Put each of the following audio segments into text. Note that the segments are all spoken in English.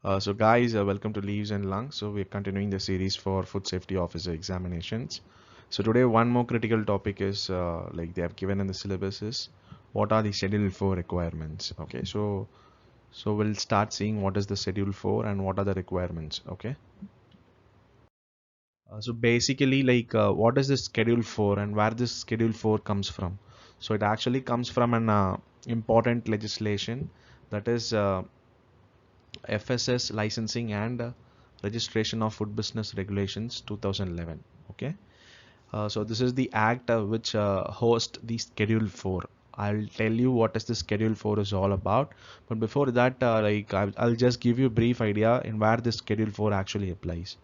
So guys, welcome to Leaves and Lungs. So we're continuing the series for food safety officer examinations. So today one more critical topic is like they have given in the syllabus is what are the schedule 4 requirements. Okay, so we'll start seeing what is the schedule 4 and what are the requirements. Okay. So basically what is the schedule 4 and where this schedule 4 comes from. So it actually comes from an important legislation, that is FSS licensing and registration of food business regulations 2011. Okay. So this is the act which host the schedule 4. I'll tell you what is the schedule 4 is all about, but before that I'll just give you a brief idea in where this schedule 4 actually applies.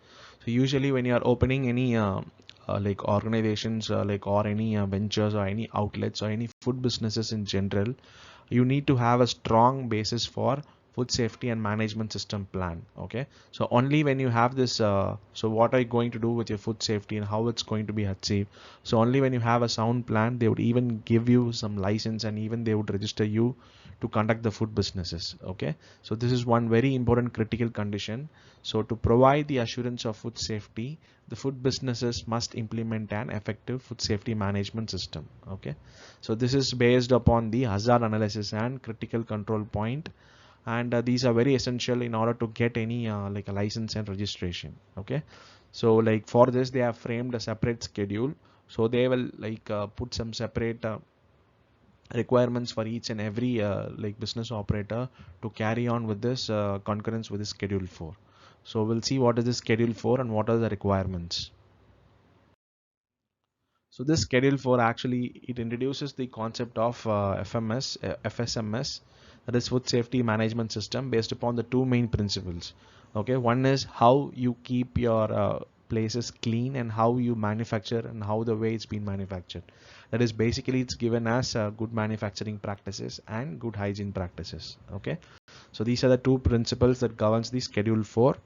So usually when you are opening any like organizations like or any ventures or any outlets or any food businesses in general, you need to have a strong basis for food safety and management system plan. Okay, so only when you have this so what are you going to do with your food safety and how it's going to be achieved, so only when you have a sound plan they would even give you some license and even they would register you to conduct the food businesses. Okay, so this is one very important critical condition. So to provide the assurance of food safety, the food businesses must implement an effective food safety management system. Okay, so this is based upon the hazard analysis and critical control point, and these are very essential in order to get any like a license and registration. Okay, so like for this they have framed a separate schedule. So they will put some separate requirements for each and every like business operator to carry on with this concurrence with the schedule 4. So we'll see what is the schedule 4 and what are the requirements. So this schedule 4 actually it introduces the concept of FSMS, that is food safety management system, based upon the two main principles. Okay, one is how you keep your places clean and how you manufacture and how the way it's been manufactured. That is basically it's given as good manufacturing practices and good hygiene practices. Okay, so these are the two principles that governs the schedule 4.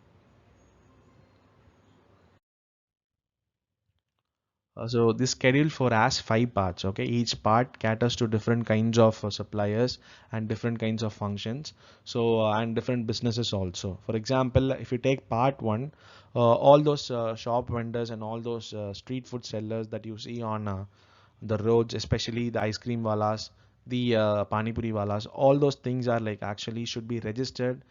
So this schedule for has 5 parts. Okay, each part caters to different kinds of suppliers and different kinds of functions. So and different businesses also. For example, if you take part one, all those shop vendors and all those street food sellers that you see on the roads, especially the ice cream walas, the pani puri walas, all those things are like actually should be registered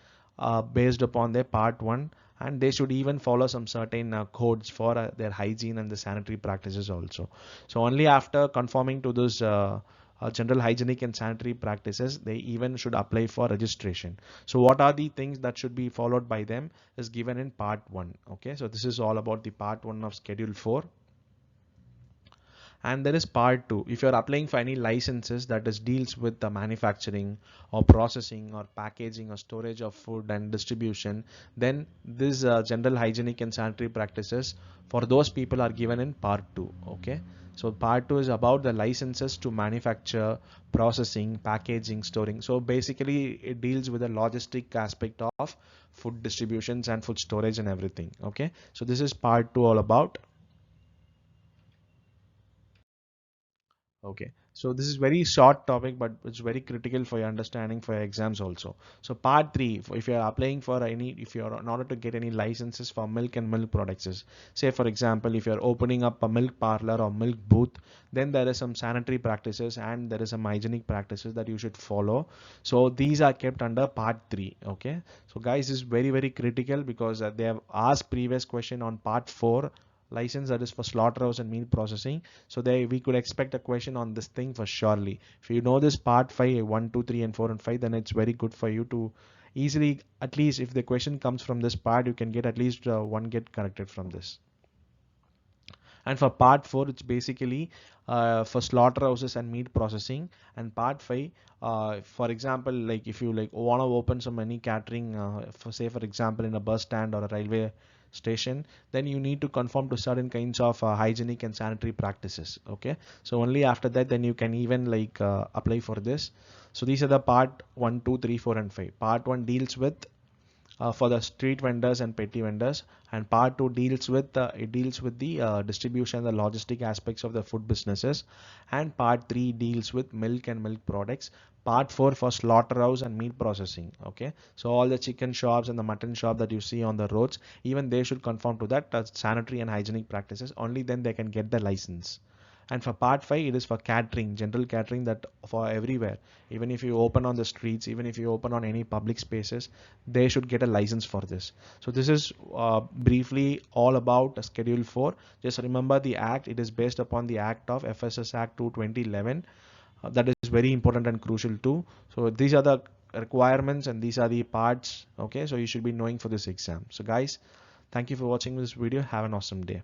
based upon their part one, and they should even follow some certain codes for their hygiene and the sanitary practices also. So only after conforming to those general hygienic and sanitary practices they even should apply for registration. So what are the things that should be followed by them is given in part 1. Okay, so this is all about the part 1 of schedule 4. And there is part 2. If you're applying for any licenses that is deals with the manufacturing or processing or packaging or storage of food and distribution, then this general hygienic and sanitary practices for those people are given in part 2. Okay, so part 2 is about the licenses to manufacture, processing, packaging, storing. So basically it deals with the logistic aspect of food distributions and food storage and everything. Okay, so this is part 2 all about. Okay, so this is very short topic, but it's very critical for your understanding for your exams also. So part three, if you are applying for any, if you are in order to get any licenses for milk and milk products, say for example, if you are opening up a milk parlor or milk booth, then there is some sanitary practices and there is some hygienic practices that you should follow. So these are kept under part three. Okay, so guys, this is very critical because they have asked previous question on part four license, that is for slaughterhouse and meat processing. So they we could expect a question on this thing for surely. If you know this part 5, 1, 2, 3 and 4 and 5, then it's very good for you to easily, at least if the question comes from this part, you can get at least one get corrected from this. And for part 4 it's basically for slaughterhouses and meat processing. And part 5, for example, like if you like want to open some any catering for, say for example, in a bus stand or a railway station, then you need to conform to certain kinds of hygienic and sanitary practices. Okay, so only after that then you can even apply for this. So these are the part 1, 2, 3, 4 and 5. Part 1 deals with for the street vendors and petty vendors, and part 2 deals with the distribution and the logistic aspects of the food businesses, and part 3 deals with milk and milk products, part 4 for slaughterhouse and meat processing. Okay, so all the chicken shops and the mutton shop that you see on the roads, even they should conform to that sanitary and hygienic practices, only then they can get the license. And for part 5, it is for catering, general catering, that for everywhere, even if you open on the streets, even if you open on any public spaces, they should get a license for this. So this is briefly all about schedule 4. Just remember the act, it is based upon the act of FSS Act 2 2011. That is very important and crucial too. So these are the requirements and these are the parts. Okay, so you should be knowing for this exam. So guys, thank you for watching this video. Have an awesome day.